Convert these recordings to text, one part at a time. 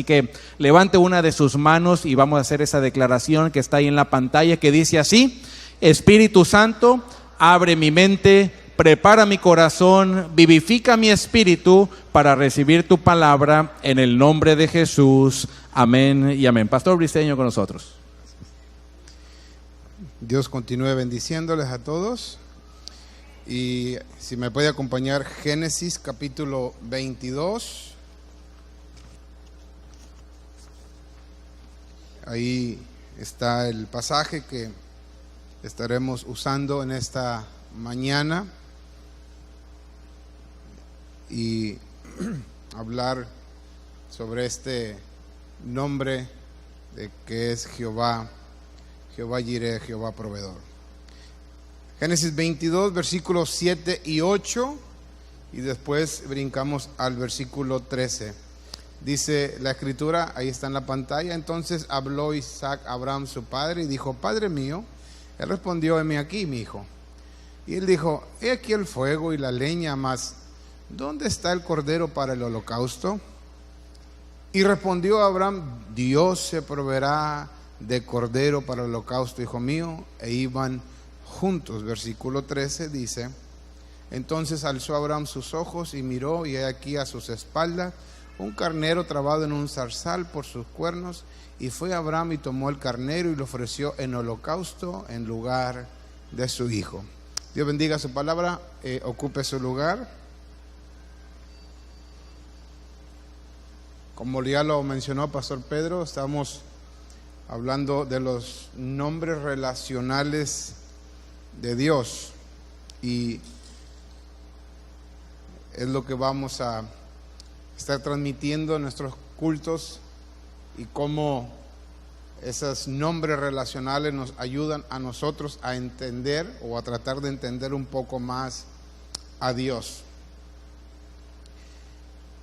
Así que levante una de sus manos y vamos a hacer esa declaración que está ahí en la pantalla, que dice así: Espíritu Santo, abre mi mente, prepara mi corazón, vivifica mi espíritu para recibir tu palabra en el nombre de Jesús. Amén y amén. Pastor Briceño con nosotros. Dios continúe bendiciéndoles a todos. Y si me puede acompañar, Génesis capítulo 22. Ahí está el pasaje que estaremos usando en esta mañana y hablar sobre este nombre de que es Jehová, Jehová Jireh, Jehová proveedor. Génesis 22, versículos 7 y 8, y después brincamos al versículo 13. Dice la escritura, ahí está en la pantalla: entonces habló Isaac a Abraham su padre y dijo: Padre mío. Él respondió: heme aquí, mi hijo. Y él dijo: he aquí el fuego y la leña, mas ¿dónde está el cordero para el holocausto? Y respondió Abraham: Dios se proveerá de cordero para el holocausto, hijo mío. E iban juntos. Versículo 13 dice: entonces alzó Abraham sus ojos y miró, y he aquí a sus espaldas un carnero trabado en un zarzal por sus cuernos. Y fue Abraham y tomó el carnero y lo ofreció en holocausto en lugar de su hijo. Dios bendiga su palabra. Ocupe su lugar. Como ya lo mencionó Pastor Pedro, estamos hablando de los nombres relacionales de Dios, y es lo que vamos a estar transmitiendo en nuestros cultos, y cómo esos nombres relacionales nos ayudan a nosotros a entender o a tratar de entender un poco más a Dios.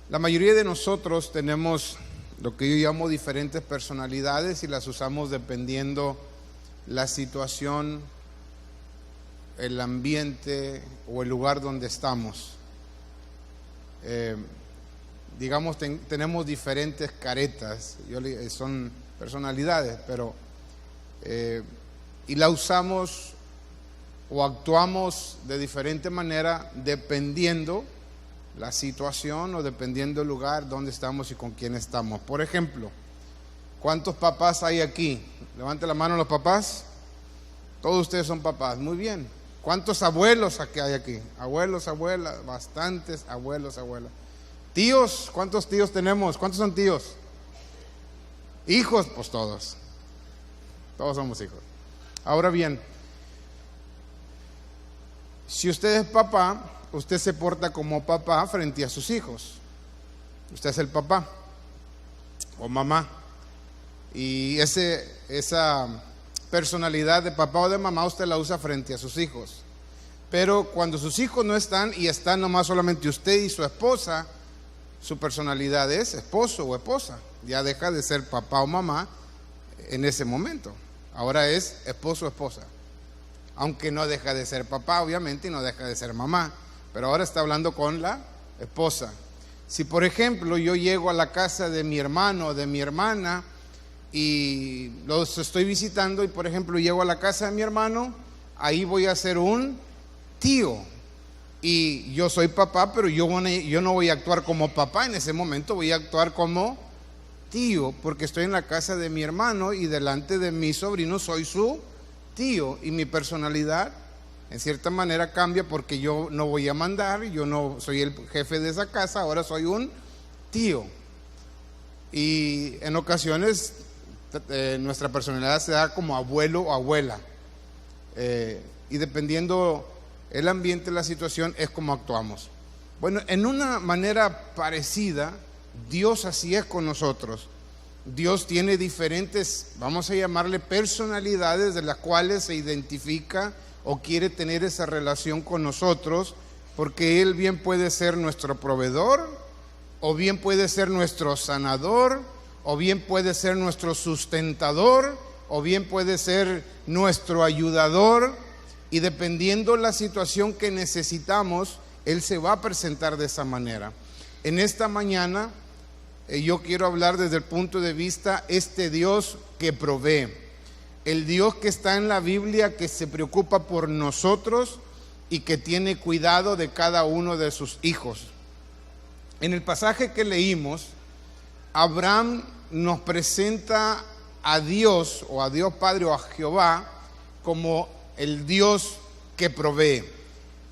La mayoría de nosotros tenemos lo que yo llamo diferentes personalidades, y las usamos dependiendo la situación, el ambiente o el lugar donde estamos. Digamos, tenemos diferentes caretas, son personalidades, pero y la usamos o actuamos de diferente manera dependiendo la situación o dependiendo el lugar donde estamos y con quién estamos. Por ejemplo, ¿cuántos papás hay aquí? Levante la mano los papás. Todos ustedes son papás, muy bien. ¿Cuántos abuelos hay aquí? Abuelos, abuelas, bastantes abuelos, abuelas. Tíos, ¿cuántos tíos tenemos? ¿Cuántos son tíos? Hijos, pues todos. Todos somos hijos. Ahora bien, si usted es papá, usted se porta como papá frente a sus hijos. Usted es el papá o mamá. Y esa personalidad de papá o de mamá usted la usa frente a sus hijos. Pero cuando sus hijos no están y están nomás solamente usted y su esposa, su personalidad es esposo o esposa. Ya deja de ser papá o mamá en ese momento. Ahora es esposo o esposa. Aunque no deja de ser papá, obviamente, y no deja de ser mamá. Pero ahora está hablando con la esposa. Si, por ejemplo, yo llego a la casa de mi hermano o de mi hermana y los estoy visitando, y por ejemplo llego a la casa de mi hermano, ahí voy a ser un tío. Y yo soy papá, pero yo no voy a actuar como papá en ese momento, voy a actuar como tío, porque estoy en la casa de mi hermano y delante de mi sobrino soy su tío, y mi personalidad en cierta manera cambia, porque yo no voy a mandar, yo no soy el jefe de esa casa, ahora soy un tío. Y en ocasiones nuestra personalidad se da como abuelo o abuela, y dependiendo el ambiente, la situación, es como actuamos. Bueno, en una manera parecida, Dios así es con nosotros. Dios tiene diferentes, vamos a llamarle personalidades, de las cuales se identifica o quiere tener esa relación con nosotros, porque Él bien puede ser nuestro proveedor, o bien puede ser nuestro sanador, o bien puede ser nuestro sustentador, o bien puede ser nuestro ayudador, y dependiendo la situación que necesitamos, Él se va a presentar de esa manera. En esta mañana yo quiero hablar desde el punto de vista este Dios que provee, el Dios que está en la Biblia, que se preocupa por nosotros y que tiene cuidado de cada uno de sus hijos. En el pasaje que leímos, Abraham nos presenta a Dios, o a Dios Padre, o a Jehová, como el Dios que provee,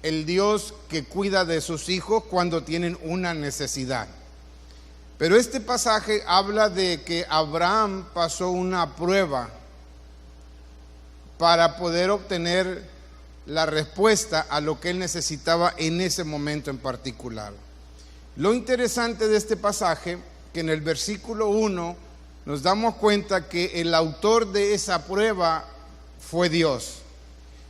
el Dios que cuida de sus hijos cuando tienen una necesidad. Pero este pasaje habla de que Abraham pasó una prueba para poder obtener la respuesta a lo que él necesitaba en ese momento en particular. Lo interesante de este pasaje, que en el versículo 1 nos damos cuenta que el autor de esa prueba fue Dios.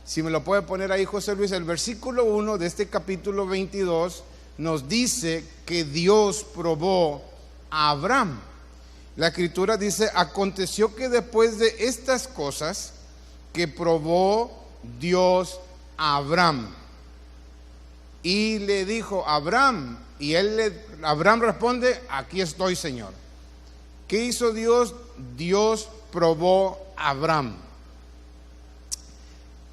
Si me lo puede poner ahí, José Luis, el versículo 1 de este capítulo 22 nos dice que Dios probó a Abraham. La escritura dice: aconteció que después de estas cosas que probó Dios a Abraham y le dijo: Abraham, y Abraham responde: aquí estoy, Señor. ¿Qué hizo Dios? Dios probó a Abraham.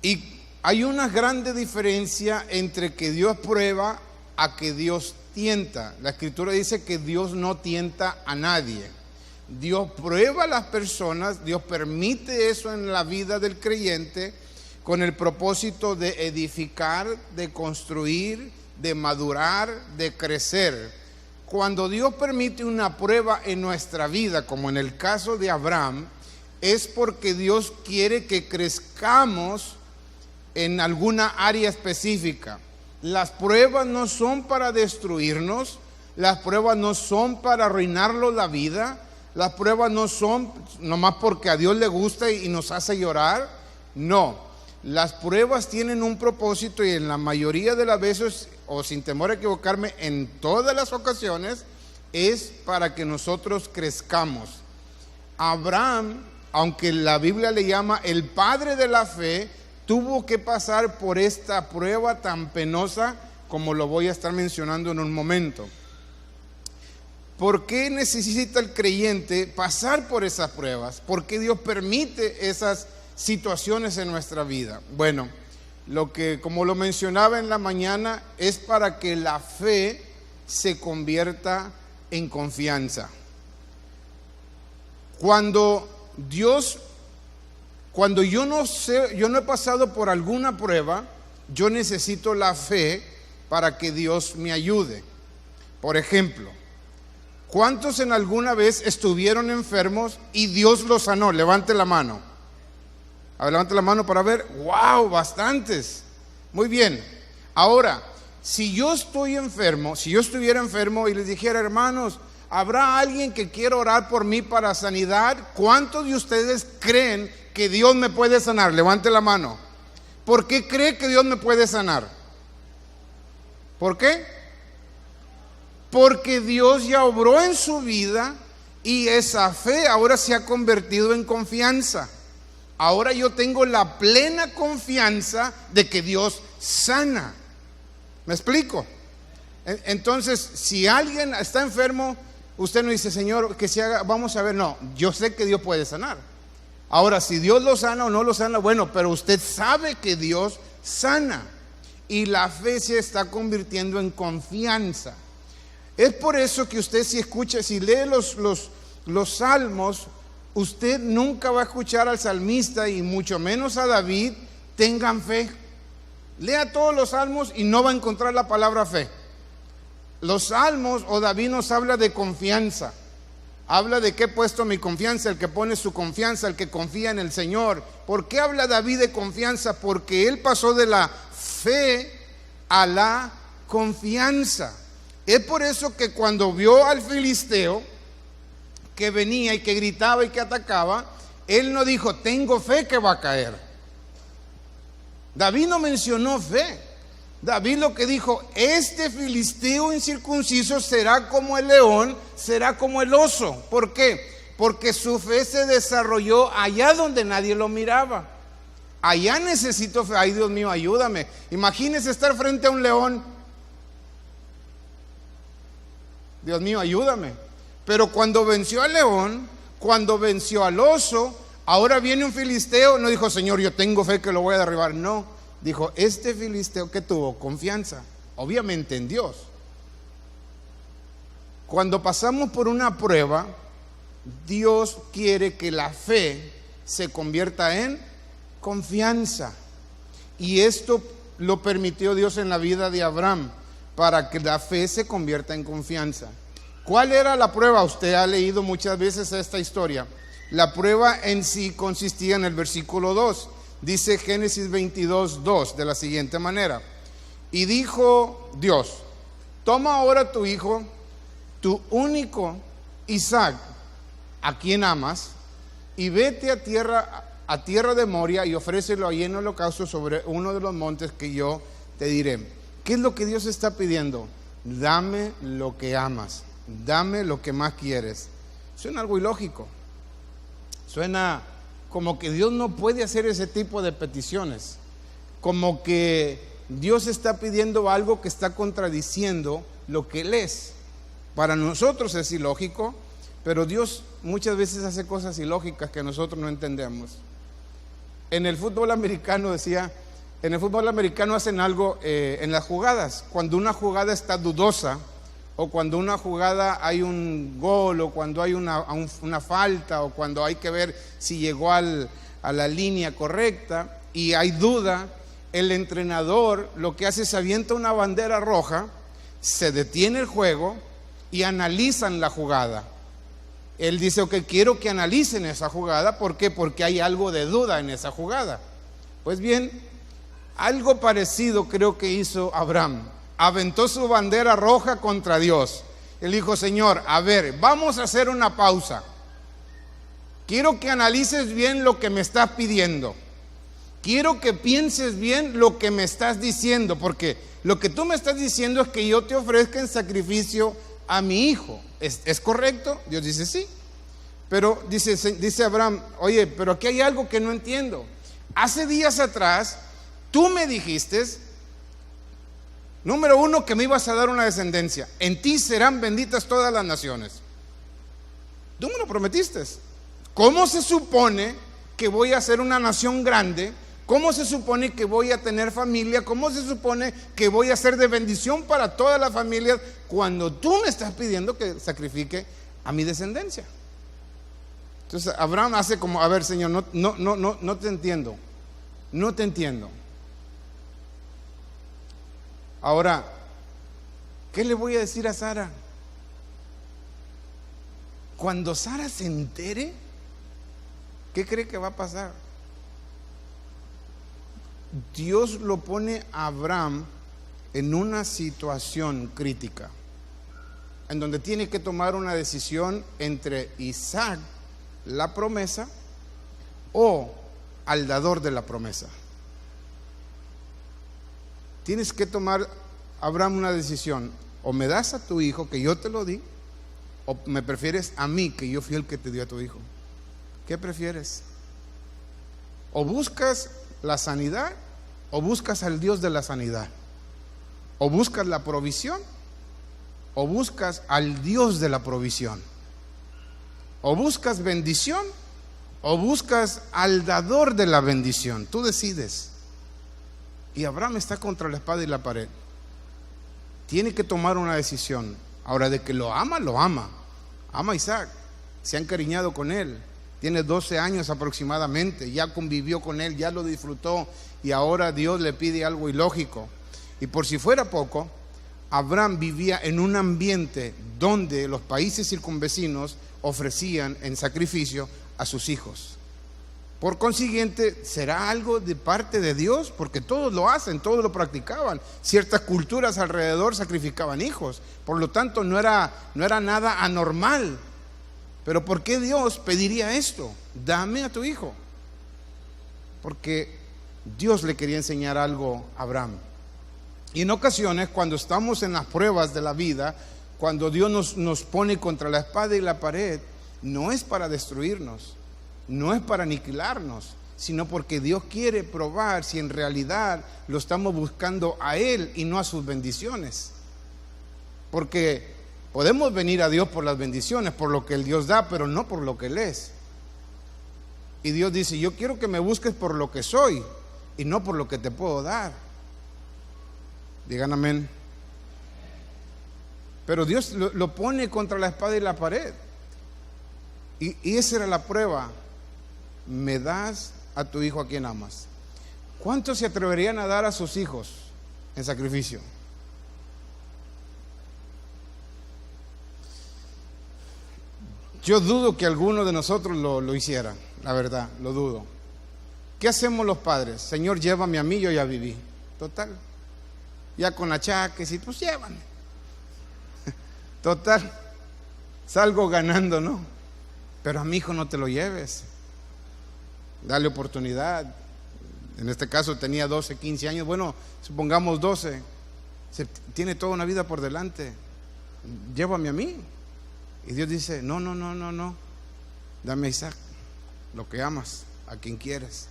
Y hay una grande diferencia entre que Dios prueba a que Dios tienta. La escritura dice que Dios no tienta a nadie. Dios prueba a las personas, Dios permite eso en la vida del creyente con el propósito de edificar, de construir, de madurar, de crecer. Cuando Dios permite una prueba en nuestra vida, como en el caso de Abraham, es porque Dios quiere que crezcamos en alguna área específica. Las pruebas no son para destruirnos, las pruebas no son para arruinarnos la vida, las pruebas no son nomás porque a Dios le gusta y nos hace llorar. No, las pruebas tienen un propósito, y en la mayoría de las veces, o sin temor a equivocarme, en todas las ocasiones, es para que nosotros crezcamos. Abraham, aunque la Biblia le llama el padre de la fe, tuvo que pasar por esta prueba tan penosa como lo voy a estar mencionando en un momento. ¿Por qué necesita el creyente pasar por esas pruebas? ¿Por qué Dios permite esas situaciones en nuestra vida? Bueno, como lo mencionaba en la mañana, es para que la fe se convierta en confianza. Cuando yo no he pasado por alguna prueba, yo necesito la fe para que Dios me ayude. Por ejemplo, ¿cuántos en alguna vez estuvieron enfermos y Dios los sanó? Levante la mano. A ver, levante la mano para ver. ¡Wow! Bastantes. Muy bien. Ahora, si yo estuviera enfermo y les dijera: hermanos, ¿habrá alguien que quiera orar por mí para sanidad? ¿Cuántos de ustedes creen que Dios me puede sanar? Levante la mano. ¿Por qué cree que Dios me puede sanar? ¿Por qué? Porque Dios ya obró en su vida y esa fe ahora se ha convertido en confianza. Ahora yo tengo la plena confianza de que Dios sana. ¿Me explico? Entonces, si alguien está enfermo, usted no dice: Señor, que se haga, vamos a ver. No, yo sé que Dios puede sanar. Ahora, si Dios lo sana o no lo sana, bueno, pero usted sabe que Dios sana. Y la fe se está convirtiendo en confianza. Es por eso que usted, si lee los salmos, usted nunca va a escuchar al salmista, y mucho menos a David: tengan fe. Lea todos los salmos y no va a encontrar la palabra fe. Los salmos o David nos habla de confianza. Habla de que he puesto mi confianza, el que pone su confianza, el que confía en el Señor. ¿Por qué habla David de confianza? Porque él pasó de la fe a la confianza. Es por eso que cuando vio al filisteo que venía y que gritaba y que atacaba, él no dijo: tengo fe que va a caer. David no mencionó fe. David lo que dijo: este filisteo incircunciso será como el león, será como el oso. ¿Por qué? Porque su fe se desarrolló allá donde nadie lo miraba. Allá necesito fe. Ay, Dios mío, ayúdame. Imagínese estar frente a un león. Dios mío, ayúdame. Pero cuando venció al león, cuando venció al oso, ahora viene un filisteo, no dijo, Señor, yo tengo fe que lo voy a derribar. No, dijo, este filisteo que tuvo confianza, obviamente en Dios. Cuando pasamos por una prueba, Dios quiere que la fe se convierta en confianza. Y esto lo permitió Dios en la vida de Abraham, para que la fe se convierta en confianza. ¿Cuál era la prueba? Usted ha leído muchas veces esta historia. La prueba en sí consistía en el versículo 2. Dice Génesis 22:2 de la siguiente manera. Y dijo Dios, toma ahora tu hijo, tu único Isaac, a quien amas, y vete a tierra de Moria y ofrécelo allí en holocausto sobre uno de los montes que yo te diré. ¿Qué es lo que Dios está pidiendo? Dame lo que amas, dame lo que más quieres. Suena algo ilógico. Suena como que Dios no puede hacer ese tipo de peticiones. Como que Dios está pidiendo algo que está contradiciendo lo que Él es. Para nosotros es ilógico, pero Dios muchas veces hace cosas ilógicas que nosotros no entendemos. En el fútbol americano en el fútbol americano hacen algo en las jugadas. Cuando una jugada está dudosa, o cuando una jugada hay un gol, o cuando hay una falta, o cuando hay que ver si llegó a la línea correcta y hay duda, el entrenador lo que hace es avienta una bandera roja, se detiene el juego y analizan la jugada. Él dice, ok, quiero que analicen esa jugada. ¿Por qué? Porque hay algo de duda en esa jugada. Pues bien, algo parecido creo que hizo Abraham. Aventó su bandera roja contra Dios. Él dijo, Señor, a ver, vamos a hacer una pausa. Quiero que analices bien lo que me estás pidiendo. Quiero que pienses bien lo que me estás diciendo, porque lo que tú me estás diciendo es que yo te ofrezca en sacrificio a mi hijo. ¿Es correcto? Dios dice sí. Pero dice Abraham, oye, pero aquí hay algo que no entiendo. Hace días atrás tú me dijiste, número uno, que me ibas a dar una descendencia. En ti serán benditas todas las naciones. Tú me lo prometiste. ¿Cómo se supone que voy a ser una nación grande? ¿Cómo se supone que voy a tener familia? ¿Cómo se supone que voy a ser de bendición para todas las familias cuando tú me estás pidiendo que sacrifique a mi descendencia? Entonces Abraham hace como, a ver, Señor, no te entiendo. No te entiendo. Ahora, ¿qué le voy a decir a Sara? Cuando Sara se entere, ¿qué cree que va a pasar? Dios lo pone a Abraham en una situación crítica, en donde tiene que tomar una decisión entre Isaac, la promesa, o al dador de la promesa. Tienes que tomar, Abraham, una decisión. O me das a tu hijo, que yo te lo di, o me prefieres a mí, que yo fui el que te dio a tu hijo. ¿Qué prefieres? O buscas la sanidad, o buscas al Dios de la sanidad. O buscas la provisión, o buscas al Dios de la provisión. O buscas bendición, o buscas al dador de la bendición. Tú decides. Y Abraham está contra la espada y la pared. Tiene que tomar una decisión. Ahora, de que lo ama, lo ama. Ama a Isaac. Se ha encariñado con él. Tiene 12 años aproximadamente. Ya convivió con él, ya lo disfrutó. Y ahora Dios le pide algo ilógico. Y por si fuera poco, Abraham vivía en un ambiente donde los países circunvecinos ofrecían en sacrificio a sus hijos. Por consiguiente, ¿será algo de parte de Dios? Porque todos lo hacen, todos lo practicaban. Ciertas culturas alrededor sacrificaban hijos. Por lo tanto, no era nada anormal. Pero ¿por qué Dios pediría esto? Dame a tu hijo. Porque Dios le quería enseñar algo a Abraham. Y en ocasiones, cuando estamos en las pruebas de la vida, cuando Dios nos pone contra la espada y la pared, no es para destruirnos, no es para aniquilarnos, sino porque Dios quiere probar si en realidad lo estamos buscando a Él y no a sus bendiciones. Porque Podemos venir a Dios por las bendiciones, por lo que el Dios da, pero no por lo que Él es. Y Dios dice, yo quiero que me busques por lo que soy y no por lo que te puedo dar. Digan amén. Pero Dios lo pone contra la espada y la pared. Y esa era la prueba. ¿Me das a tu hijo a quien amas? ¿Cuántos se atreverían a dar a sus hijos en sacrificio? Yo dudo que alguno de nosotros lo hiciera, la verdad, lo dudo. ¿Qué hacemos los padres? Señor, llévame a mí, yo ya viví. Total, ya con achaques y pues llévame. Total, salgo ganando, ¿no? Pero a mi hijo no te lo lleves. Dale oportunidad. En este caso tenía 12, 15 años. Bueno, supongamos 12. Tiene toda una vida por delante. Llévame a mí. Y Dios dice, no. Dame a Isaac, lo que amas, a quien quieres.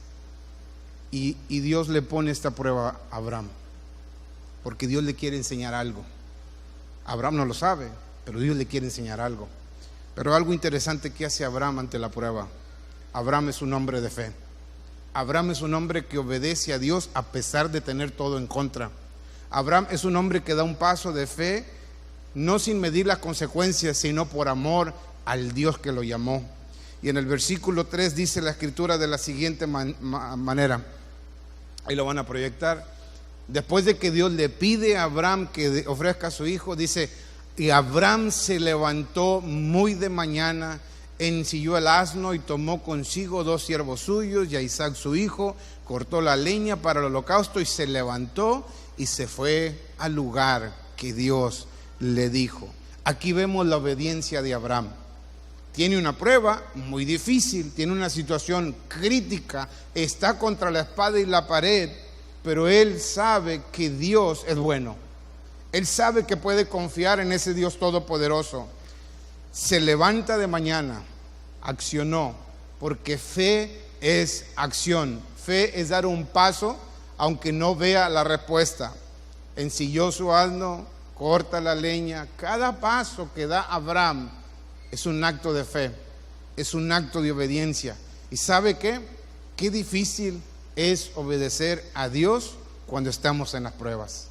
Y Dios le pone esta prueba a Abraham. Porque Dios le quiere enseñar algo. Abraham no lo sabe, pero Dios le quiere enseñar algo. Pero algo interesante que hace Abraham ante la prueba. Abraham es un hombre de fe. Abraham es un hombre que obedece a Dios a pesar de tener todo en contra. Abraham es un hombre que da un paso de fe, no sin medir las consecuencias, sino por amor al Dios que lo llamó. Y en el versículo 3 dice la escritura de la siguiente manera. Ahí lo van a proyectar. Después de que Dios le pide a Abraham que ofrezca a su hijo, dice, y Abraham se levantó muy de mañana, ensilló el asno y tomó consigo 2 siervos suyos y a Isaac su hijo, cortó la leña para el holocausto y se levantó y se fue al lugar que Dios le dijo. Aquí vemos la obediencia de Abraham. Tiene una prueba muy difícil, tiene una situación crítica, está contra la espada y la pared, pero él sabe que Dios es bueno. Él sabe que puede confiar en ese Dios todopoderoso. Se levanta de mañana, accionó, porque fe es acción. Fe es dar un paso aunque no vea la respuesta. Ensilló su asno, corta la leña. Cada paso que da Abraham es un acto de fe, es un acto de obediencia. ¿Y sabe qué? Qué difícil es obedecer a Dios cuando estamos en las pruebas.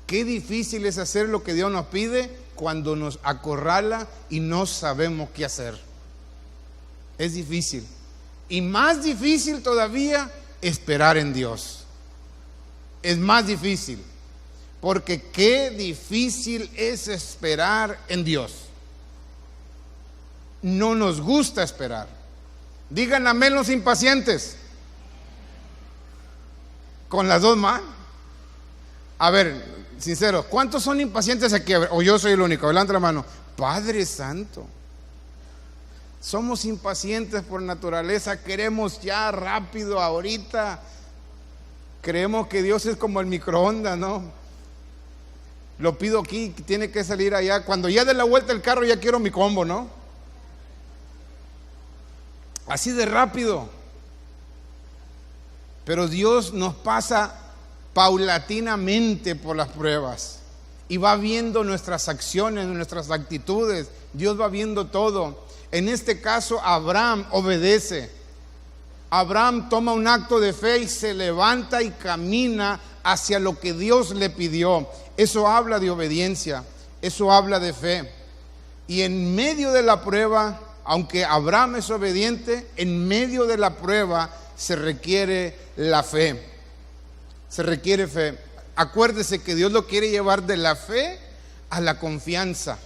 Qué difícil es hacer lo que Dios nos pide cuando nos acorrala y no sabemos qué hacer. Es difícil. Y más difícil todavía esperar en Dios. Es más difícil. Porque qué difícil es esperar en Dios. No nos gusta esperar. Digan amén los impacientes. Con las dos manos. A ver, sinceros, ¿cuántos son impacientes aquí? O yo soy el único. Levanta la mano. Padre Santo. Somos impacientes por naturaleza. Queremos ya rápido, ahorita. Creemos que Dios es como el microondas, ¿no? Lo pido aquí, tiene que salir allá. Cuando ya dé la vuelta el carro, ya quiero mi combo, ¿no? Así de rápido. Pero Dios nos pasa paulatinamente por las pruebas y va viendo nuestras acciones, nuestras actitudes. Dios va viendo todo. En este caso, Abraham obedece. Abraham toma un acto de fe y se levanta y camina hacia lo que Dios le pidió. Eso habla de obediencia, eso habla de fe. Y en medio de la prueba, aunque Abraham es obediente, en medio de la prueba se requiere la fe. Se requiere fe. Acuérdese que Dios lo quiere llevar de la fe a la confianza.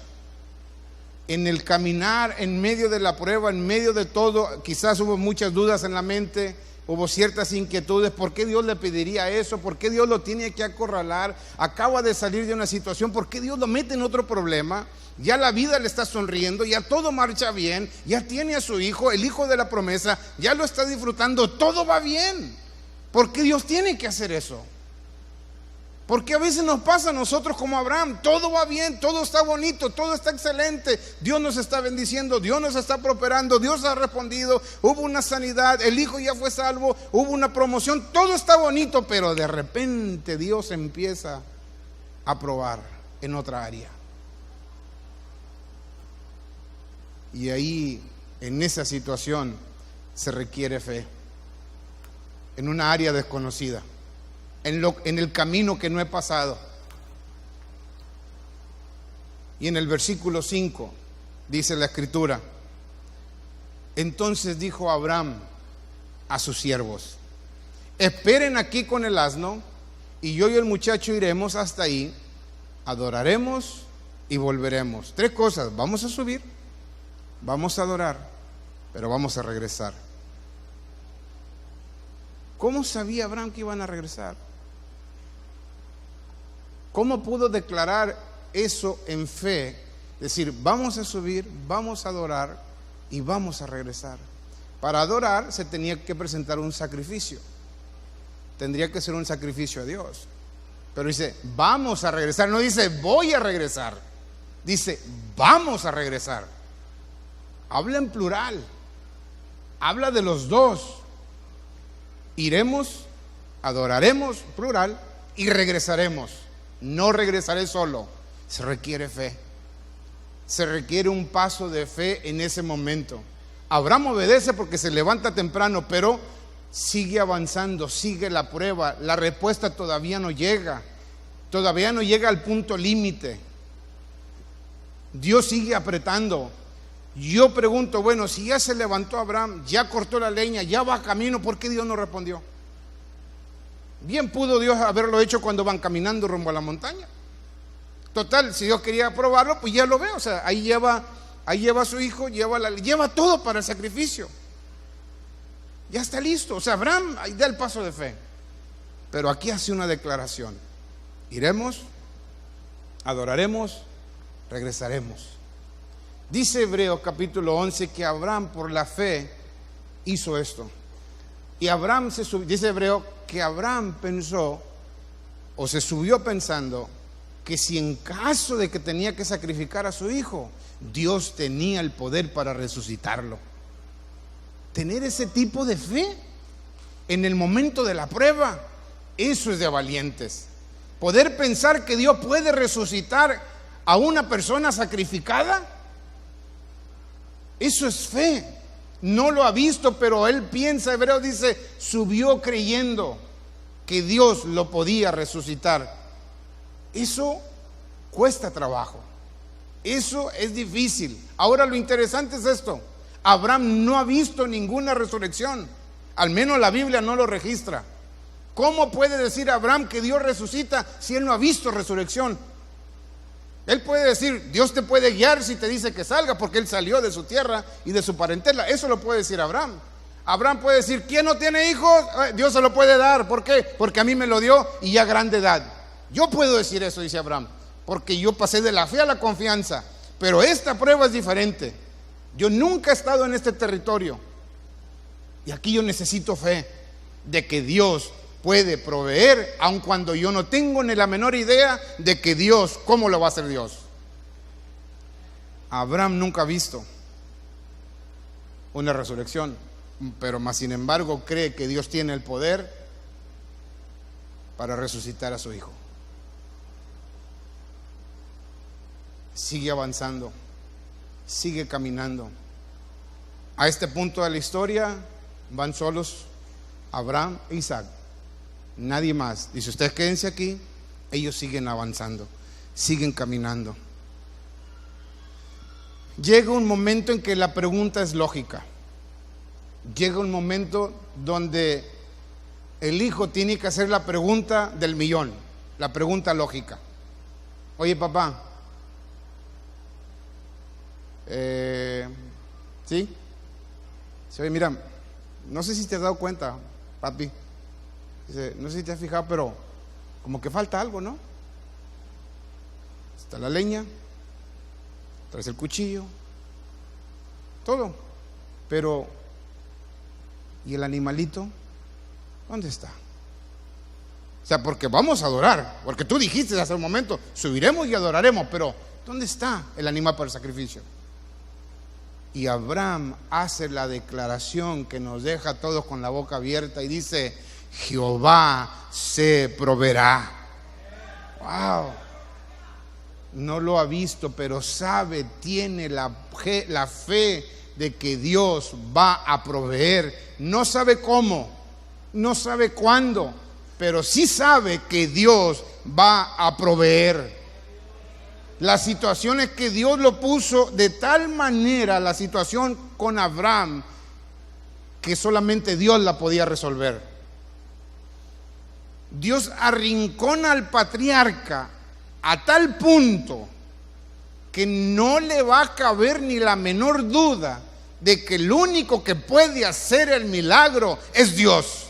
En el caminar, en medio de la prueba, en medio de todo, quizás hubo muchas dudas en la mente, hubo ciertas inquietudes. ¿Por qué Dios le pediría eso? ¿Por qué Dios lo tiene que acorralar? Acaba de salir de una situación. ¿Por qué Dios lo mete en otro problema? Ya la vida le está sonriendo, ya todo marcha bien, ya tiene a su hijo, el hijo de la promesa, ya lo está disfrutando, todo va bien. ¿Por qué Dios tiene que hacer eso? Porque a veces nos pasa a nosotros como Abraham, todo va bien, todo está bonito, todo está excelente, Dios nos está bendiciendo, Dios nos está prosperando, Dios ha respondido, hubo una sanidad, el hijo ya fue salvo, hubo una promoción, todo está bonito, pero de repente Dios empieza a probar en otra área. Y ahí, en esa situación, se requiere fe. En una área desconocida, en el camino que no he pasado. Y en el versículo 5 dice la Escritura: entonces dijo Abraham a sus siervos: esperen aquí con el asno, y yo y el muchacho iremos hasta ahí, adoraremos y volveremos. 3 cosas: vamos a subir, vamos a adorar, pero vamos a regresar. ¿Cómo sabía Abraham que iban a regresar? ¿Cómo pudo declarar eso en fe? Decir, vamos a subir, vamos a adorar y vamos a regresar. Para adorar se tenía que presentar un sacrificio. Tendría que ser un sacrificio a Dios. Pero dice, vamos a regresar. No dice, voy a regresar. Dice, vamos a regresar. Habla en plural. Habla de los dos. Iremos, adoraremos, plural, y regresaremos. No regresaré solo. Se requiere fe. Se requiere un paso de fe en ese momento. Abraham obedece porque se levanta temprano, pero sigue avanzando, sigue la prueba. La respuesta todavía no llega. Todavía no llega al punto límite. Dios sigue apretando. Yo pregunto, bueno, si ya se levantó Abraham, ya cortó la leña, ya va camino, ¿por qué Dios no respondió? Bien pudo Dios haberlo hecho cuando van caminando rumbo a la montaña. Total, si Dios quería probarlo, pues ya lo ve. O sea, ahí lleva a su hijo, lleva todo para el sacrificio. Ya está listo. O sea, Abraham ahí da el paso de fe. Pero aquí hace una declaración: iremos, adoraremos, regresaremos. Dice Hebreos capítulo 11 que Abraham por la fe hizo esto. Y Abraham dice Hebreo que Abraham pensó, o se subió pensando, que si en caso de que tenía que sacrificar a su hijo, Dios tenía el poder para resucitarlo. Tener ese tipo de fe en el momento de la prueba, eso es de valientes. Poder pensar que Dios puede resucitar a una persona sacrificada, eso es fe. No lo ha visto, pero él piensa, Hebreo dice, subió creyendo que Dios lo podía resucitar. Eso cuesta trabajo. Eso es difícil. Ahora lo interesante es esto: Abraham no ha visto ninguna resurrección. Al menos la Biblia no lo registra. ¿Cómo puede decir Abraham que Dios resucita si él no ha visto resurrección? Él puede decir, Dios te puede guiar si te dice que salga, porque él salió de su tierra y de su parentela. Eso lo puede decir Abraham. Abraham puede decir, ¿quién no tiene hijos? Dios se lo puede dar. ¿Por qué? Porque a mí me lo dio y ya grande edad. Yo puedo decir eso, dice Abraham, porque yo pasé de la fe a la confianza. Pero esta prueba es diferente. Yo nunca he estado en este territorio. Y aquí yo necesito fe de que Dios puede proveer, aun cuando yo no tengo ni la menor idea de que Dios, ¿cómo lo va a hacer Dios? Abraham nunca ha visto una resurrección, pero más sin embargo cree que Dios tiene el poder para resucitar a su hijo. Sigue avanzando, sigue caminando. A este punto de la historia van solos Abraham e Isaac. Nadie más. Dice, ustedes quédense aquí. Ellos siguen avanzando, siguen caminando. Llega un momento en que la pregunta es lógica. Llega un momento donde el hijo tiene que hacer la pregunta del millón, la pregunta lógica. Oye, papá, ¿sí? Oye, mira, no sé si te has dado cuenta, papi. Dice, no sé si te has fijado, pero como que falta algo, ¿no? Está la leña, traes el cuchillo, todo. Pero, ¿y el animalito? ¿Dónde está? O sea, porque vamos a adorar, porque tú dijiste hace un momento, subiremos y adoraremos, pero ¿dónde está el animal para el sacrificio? Y Abraham hace la declaración que nos deja a todos con la boca abierta y dice, Jehová se proveerá. Wow. no lo ha visto, pero sabe, tiene la fe de que Dios va a proveer. No sabe cómo, no sabe cuándo, pero sí sabe que Dios va a proveer. La situación es que Dios lo puso de tal manera, la situación con Abraham, que solamente Dios la podía resolver. Dios arrincona al patriarca a tal punto que no le va a caber ni la menor duda de que el único que puede hacer el milagro es Dios.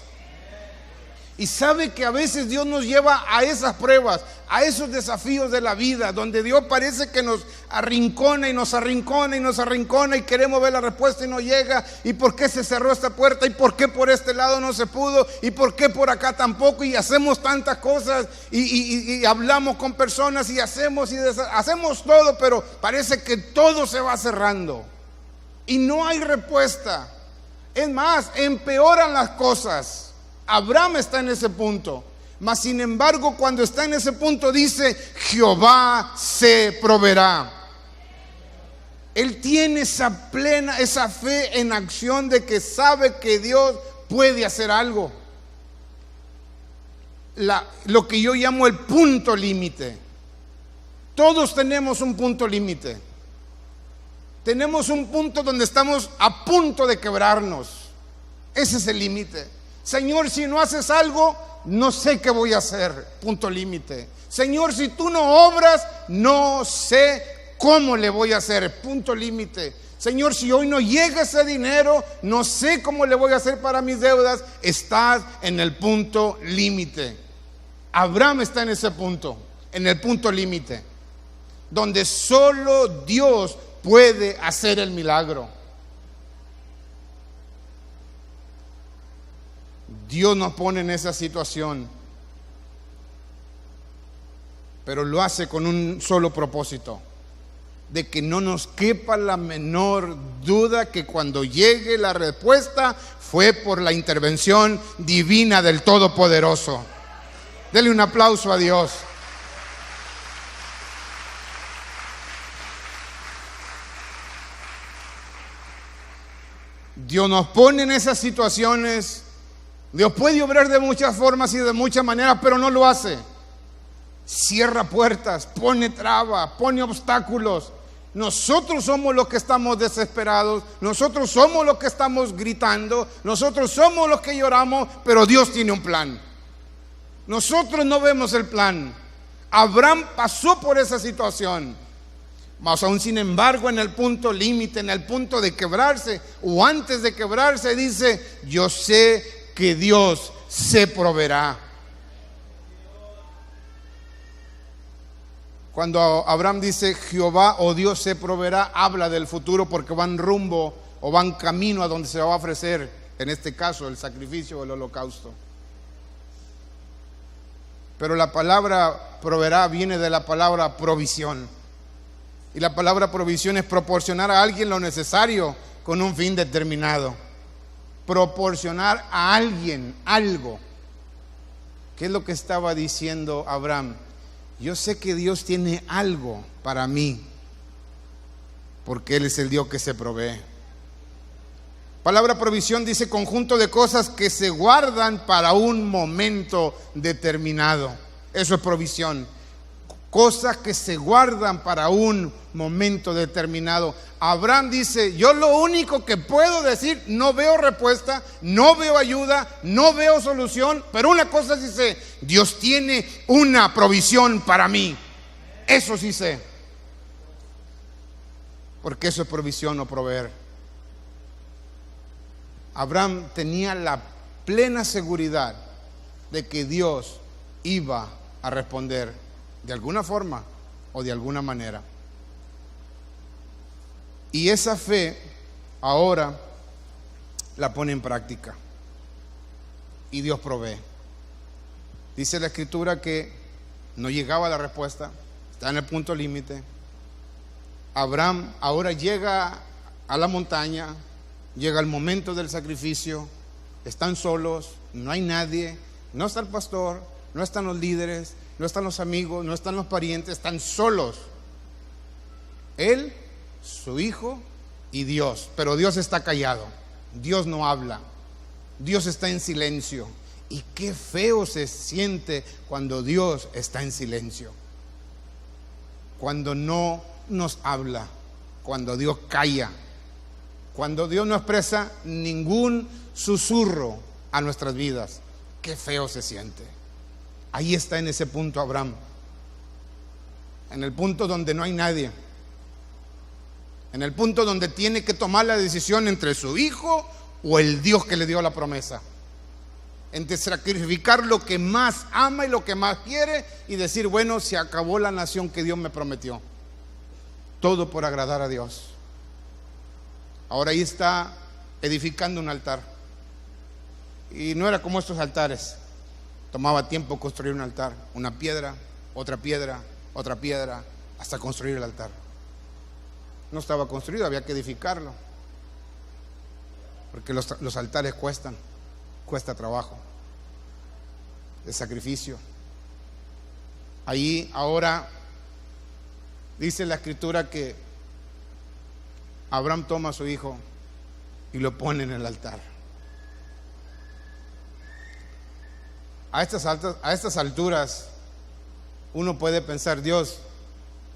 Y sabe que a veces Dios nos lleva a esas pruebas, a esos desafíos de la vida, donde Dios parece que nos arrincona y nos arrincona y nos arrincona y queremos ver la respuesta y no llega. ¿Y por qué se cerró esta puerta? ¿Y por qué por este lado no se pudo? ¿Y por qué por acá tampoco? Y hacemos tantas cosas y hablamos con personas y hacemos todo, pero parece que todo se va cerrando y no hay respuesta. Es más, empeoran las cosas. Abraham está en ese punto, mas sin embargo cuando está en ese punto dice: Jehová se proveerá. Él tiene esa fe en acción de que sabe que Dios puede hacer algo. Lo que yo llamo el punto límite. Todos tenemos un punto límite. Tenemos un punto donde estamos a punto de quebrarnos. Ese es el límite. Señor, si no haces algo, no sé qué voy a hacer. Punto límite. Señor, si tú no obras, no sé cómo le voy a hacer. Punto límite. Señor, si hoy no llega ese dinero, no sé cómo le voy a hacer para mis deudas. Estás en el punto límite. Abraham está en ese punto, en el punto límite, donde solo Dios puede hacer el milagro. Dios nos pone en esa situación, pero lo hace con un solo propósito: de que no nos quepa la menor duda que cuando llegue la respuesta fue por la intervención divina del Todopoderoso. Dele un aplauso a Dios. Dios nos pone en esas situaciones. Dios puede obrar de muchas formas y de muchas maneras, pero no lo hace. Cierra puertas, pone trabas, pone obstáculos. Nosotros somos los que estamos desesperados, nosotros somos los que estamos gritando, nosotros somos los que lloramos, pero Dios tiene un plan. Nosotros no vemos el plan. Abraham pasó por esa situación, mas aún sin embargo en el punto límite, en el punto de quebrarse o antes de quebrarse, dice: yo sé que Dios se proveerá. Cuando Abraham dice Jehová o Dios se proveerá, habla del futuro, porque van rumbo o van camino a donde se va a ofrecer, en este caso, el sacrificio o el holocausto. Pero la palabra proveerá viene de la palabra provisión. Y la palabra provisión es proporcionar a alguien lo necesario con un fin determinado. Proporcionar a alguien algo. ¿Qué es lo que estaba diciendo Abraham? Yo sé que Dios tiene algo para mí, porque Él es el Dios que se provee. Palabra provisión dice conjunto de cosas que se guardan para un momento determinado. Eso es provisión. Cosas que se guardan para un momento determinado. Abraham dice: yo lo único que puedo decir, no veo respuesta, no veo ayuda, no veo solución, pero una cosa sí sé: Dios tiene una provisión para mí. Eso sí sé, porque eso es provisión o proveer. Abraham tenía la plena seguridad de que Dios iba a responder de alguna forma o de alguna manera. Y esa fe ahora la pone en práctica y Dios provee. Dice la Escritura que no llegaba la respuesta, está en el punto límite. Abraham ahora llega a la montaña, llega el momento del sacrificio, están solos, no hay nadie, no está el pastor, no están los líderes, no están los amigos, no están los parientes, están solos Él, su hijo y Dios. Pero Dios está callado, Dios no habla, Dios está en silencio. Y qué feo se siente cuando Dios está en silencio, cuando no nos habla, cuando Dios calla, cuando Dios no expresa ningún susurro a nuestras vidas. Qué feo se siente. Ahí está en ese punto Abraham, en el punto donde no hay nadie, en el punto donde tiene que tomar la decisión entre su hijo o el Dios que le dio la promesa, entre sacrificar lo que más ama y lo que más quiere y decir, bueno, se acabó la nación que Dios me prometió, todo por agradar a Dios. Ahora ahí está edificando un altar, y no era como estos altares. Tomaba tiempo construir un altar, una piedra, otra piedra, otra piedra, hasta construir el altar. No estaba construido, había que edificarlo, porque los altares cuesta trabajo, de sacrificio. Ahí ahora dice la escritura que Abraham toma a su hijo y lo pone en el altar. A estas alturas uno puede pensar, Dios,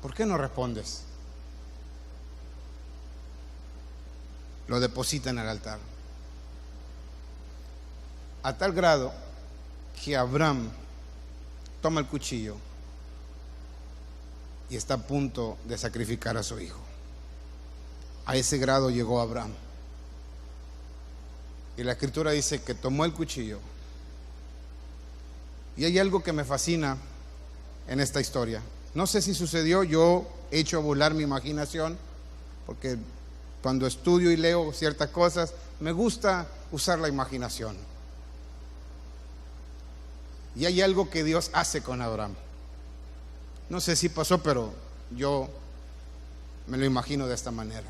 ¿por qué no respondes? Lo deposita en el altar. A tal grado que Abraham toma el cuchillo y está a punto de sacrificar a su hijo. A ese grado llegó Abraham. Y la escritura dice que tomó el cuchillo. Y hay algo que me fascina en esta historia. No sé si sucedió, yo he hecho a volar mi imaginación, porque cuando estudio y leo ciertas cosas, me gusta usar la imaginación. Y hay algo que Dios hace con Abraham. No sé si pasó, pero yo me lo imagino de esta manera.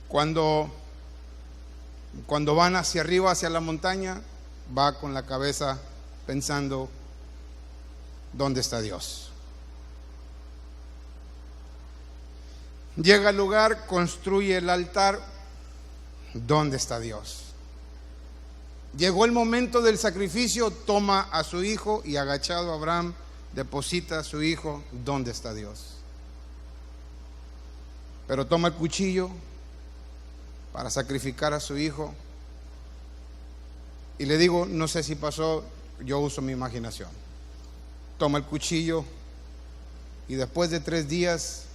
Cuando van hacia arriba, hacia la montaña, va con la cabeza pensando, ¿dónde está Dios? Llega al lugar, construye el altar, ¿dónde está Dios? Llegó el momento del sacrificio, toma a su hijo y agachado Abraham deposita a su hijo, ¿dónde está Dios? Pero toma el cuchillo para sacrificar a su hijo. Y le digo, no sé si pasó, yo uso mi imaginación. Toma el cuchillo y después de 3 días,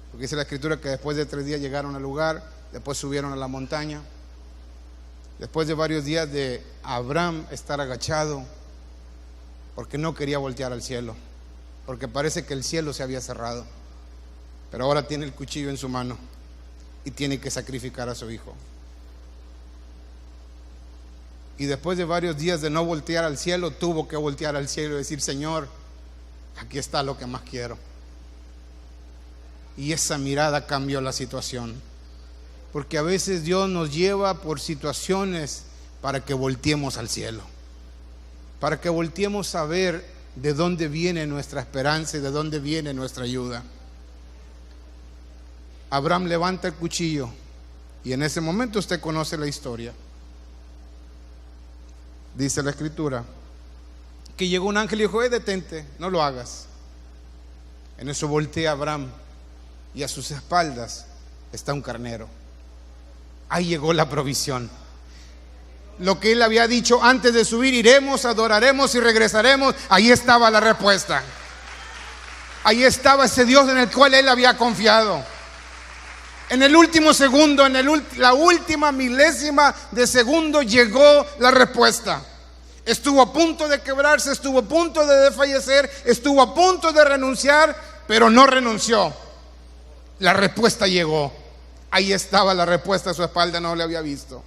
porque dice la escritura que después de 3 días llegaron al lugar, después subieron a la montaña. Después de varios días de Abraham estar agachado, porque no quería voltear al cielo, porque parece que el cielo se había cerrado, pero ahora tiene el cuchillo en su mano y tiene que sacrificar a su hijo. Y después de varios días de no voltear al cielo, tuvo que voltear al cielo y decir, Señor, aquí está lo que más quiero. Y esa mirada cambió la situación, porque a veces Dios nos lleva por situaciones para que volteemos al cielo, para que volteemos a ver de dónde viene nuestra esperanza y de dónde viene nuestra ayuda. Abraham levanta el cuchillo y en ese momento usted conoce la historia. Dice la escritura que llegó un ángel y dijo, detente, no lo hagas. En eso voltea Abraham y a sus espaldas está un carnero. Ahí llegó la provisión. Lo que él había dicho antes de subir, iremos, adoraremos y regresaremos, ahí estaba la respuesta. Ahí estaba ese Dios en el cual él había confiado. En el último segundo, la última milésima de segundo llegó la respuesta. Estuvo a punto de quebrarse, estuvo a punto de desfallecer, estuvo a punto de renunciar, pero no renunció. La respuesta llegó. Ahí estaba la respuesta, a su espalda no le había visto.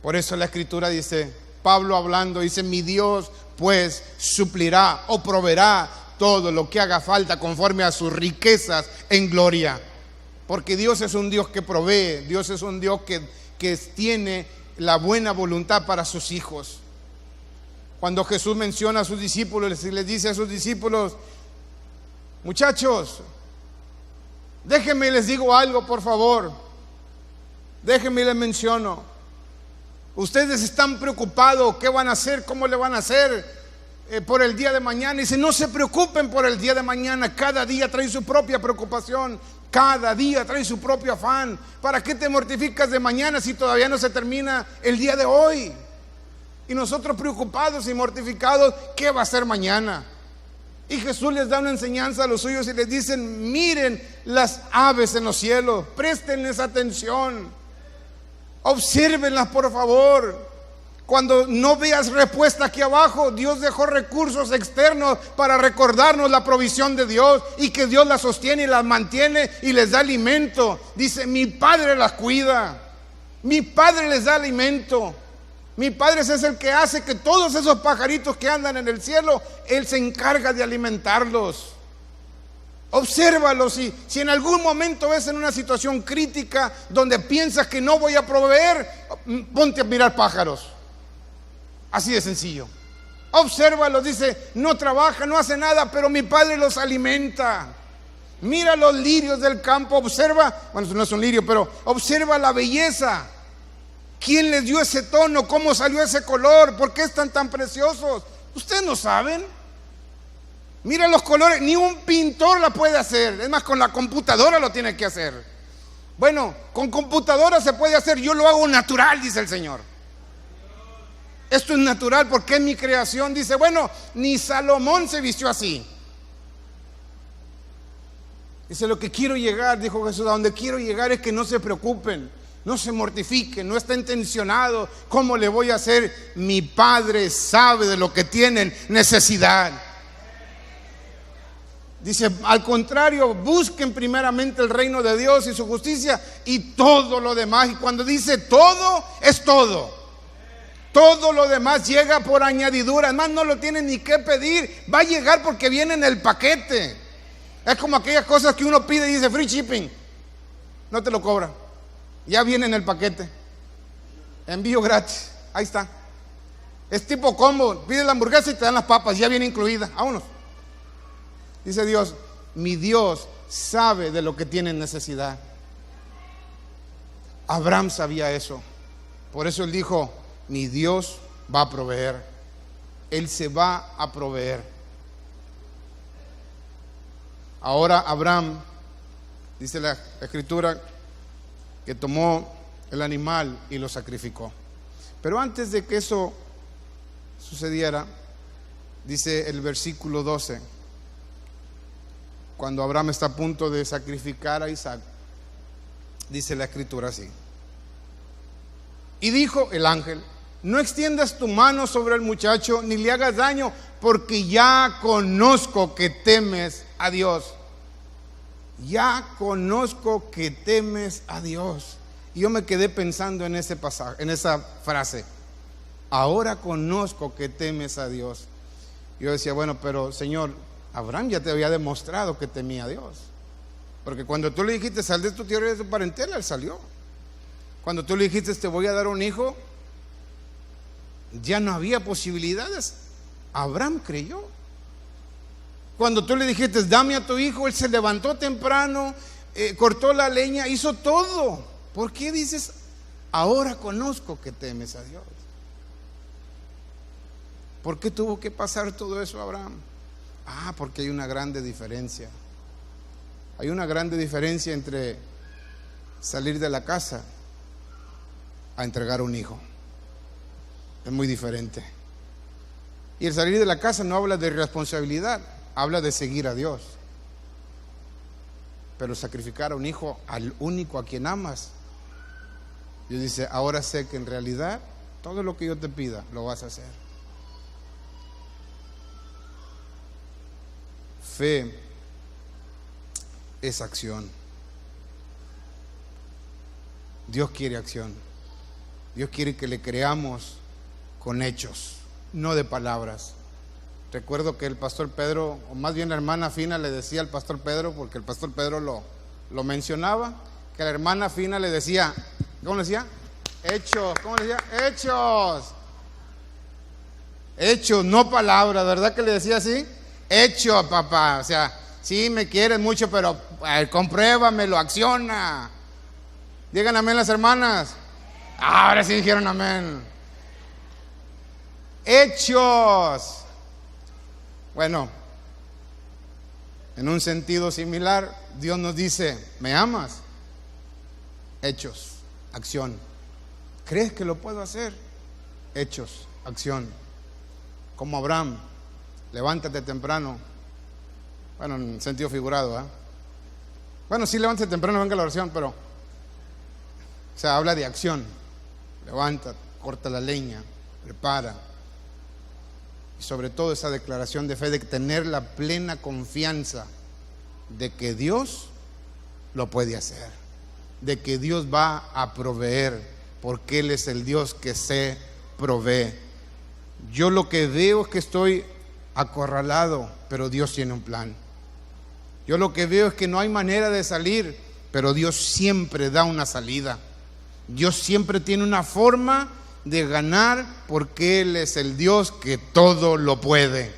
Por eso la escritura dice, Pablo hablando, dice, mi Dios pues suplirá o proveerá todo lo que haga falta conforme a sus riquezas en gloria. Porque Dios es un Dios que provee, Dios es un Dios que tiene la buena voluntad para sus hijos. Cuando Jesús menciona a sus discípulos y les dice a sus discípulos, Muchachos, déjenme y les digo algo, por favor. Déjenme y les menciono. Ustedes están preocupados, ¿qué van a hacer? ¿Cómo le van a hacer por el día de mañana? Y dice, no se preocupen por el día de mañana. Cada día trae su propia preocupación. Cada día trae su propio afán. ¿Para qué te mortificas de mañana si todavía no se termina el día de hoy? Y nosotros preocupados y mortificados, ¿qué va a ser mañana? Y Jesús les da una enseñanza a los suyos y les dicen, miren las aves en los cielos, préstenles atención, obsérvenlas por favor. Cuando no veas respuesta aquí abajo, Dios dejó recursos externos para recordarnos la provisión de Dios y que Dios las sostiene y las mantiene y les da alimento. Dice, mi Padre las cuida, mi Padre les da alimento. Mi Padre es el que hace que todos esos pajaritos que andan en el cielo, Él se encarga de alimentarlos. Obsérvalos. Si en algún momento ves en una situación crítica donde piensas que no voy a proveer, ponte a mirar pájaros. Así de sencillo. Obsérvalos, dice, no trabaja, no hace nada, pero mi Padre los alimenta. Mira los lirios del campo, observa, bueno, no es un lirio, pero observa la belleza. ¿Quién les dio ese tono? ¿Cómo salió ese color? ¿Por qué están tan preciosos? ¿Ustedes no saben? Mira los colores, ni un pintor la puede hacer. Es más, con la computadora lo tiene que hacer. Bueno, con computadora se puede hacer, yo lo hago natural, dice el Señor. Esto es natural porque es mi creación. Dice, bueno, ni Salomón se vistió así. Dice, lo que quiero llegar, dijo Jesús, a donde quiero llegar es que no se preocupen, no se mortifiquen, no estén tensionados. ¿Cómo le voy a hacer? Mi Padre sabe de lo que tienen necesidad. Dice, al contrario, busquen primeramente el reino de Dios y su justicia y todo lo demás. Y cuando dice todo, es todo. Todo lo demás llega por añadidura. Además no lo tienen ni que pedir. Va a llegar porque viene en el paquete. Es como aquellas cosas que uno pide y dice free shipping. No te lo cobra. Ya viene en el paquete. Envío gratis. Ahí está. Es tipo combo. Pide la hamburguesa y te dan las papas. Ya viene incluida. Vámonos. Dice Dios, mi Dios sabe de lo que tienen necesidad. Abraham sabía eso. Por eso él dijo, mi Dios va a proveer. Él se va a proveer. Ahora Abraham, dice la Escritura, que tomó el animal y lo sacrificó. Pero antes de que eso sucediera, dice el versículo 12, cuando Abraham está a punto de sacrificar a Isaac, dice la Escritura así. Y dijo el ángel, no extiendas tu mano sobre el muchacho, ni le hagas daño, porque ya conozco que temes a Dios. Ya conozco que temes a Dios. Y yo me quedé pensando en ese pasaje, en esa frase. Ahora conozco que temes a Dios. Yo decía, bueno, pero Señor, Abraham ya te había demostrado que temía a Dios. Porque cuando tú le dijiste, sal de tu tierra y de tu parentela, él salió. Cuando tú le dijiste, te voy a dar un hijo, ya no había posibilidades. Abraham creyó. Cuando tú le dijiste, dame a tu hijo, él se levantó temprano, cortó la leña, hizo todo. ¿Por qué dices, ahora conozco que temes a Dios? ¿Por qué tuvo que pasar todo eso Abraham? Porque hay una grande diferencia. Hay una grande diferencia entre salir de la casa a entregar un hijo. Es muy diferente. Y el salir de la casa no habla de irresponsabilidad, habla de seguir a Dios. Pero sacrificar a un hijo, al único a quien amas, Dios dice, ahora sé que en realidad todo lo que yo te pida lo vas a hacer. Fe es acción. Dios quiere acción. Dios quiere que le creamos con hechos, no de palabras. Recuerdo que el pastor Pedro, o más bien la hermana Fina le decía al pastor Pedro, porque el pastor Pedro lo mencionaba, que la hermana Fina le decía, ¿cómo le decía? Hechos, ¿cómo le decía? Hechos. Hechos, no palabras, ¿verdad que le decía así? Hecho, papá. O sea, sí me quieres mucho, pero compruébamelo, acciona. Digan amén las hermanas. Ahora sí dijeron amén. Hechos. Bueno, en un sentido similar, Dios nos dice, ¿me amas? Hechos, acción. ¿Crees que lo puedo hacer? Hechos, acción. Como Abraham, levántate temprano. Bueno, en sentido figurado, ¿eh? Bueno, sí, levántate temprano, venga la oración, pero, o sea, habla de acción. Levanta, corta la leña, prepara. Y sobre todo esa declaración de fe, de tener la plena confianza de que Dios lo puede hacer, de que Dios va a proveer, porque Él es el Dios que se provee. Yo lo que veo es que estoy acorralado, pero Dios tiene un plan. Yo lo que veo es que no hay manera de salir, pero Dios siempre da una salida. Dios siempre tiene una forma de ganar, porque Él es el Dios que todo lo puede.